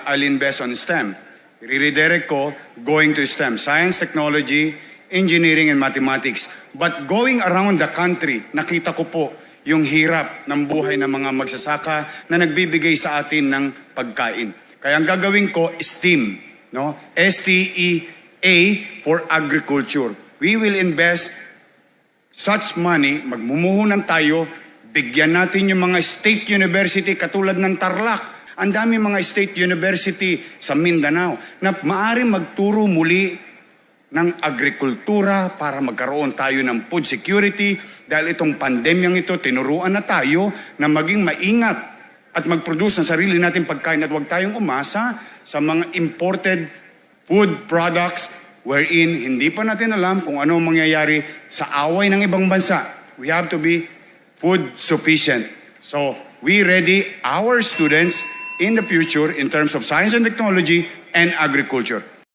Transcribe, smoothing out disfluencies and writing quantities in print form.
I'll invest on STEM. I-redirect ko going to STEM, science, technology, engineering, and mathematics. But going around the country, nakita ko po yung hirap ng buhay ng mga magsasaka na nagbibigay sa atin ng pagkain. Kaya ang gagawin ko, STEAM, no? STEA for agriculture. We will invest such money, magmumuhunan tayo, bigyan natin yung mga state university katulad ng Tarlac. Ang dami mga state university sa Mindanao na maaaring magturo muli ng agrikultura para magkaroon tayo ng food security dahil itong pandemyang ito, tinuruan na tayo na maging maingat at mag-produce ng sarili natin pagkain at huwag tayong umasa sa mga imported food products wherein hindi pa natin alam kung ano ang mangyayari sa away ng ibang bansa. We have to be food sufficient. So, we ready our students in the future in terms of science and technology and agriculture.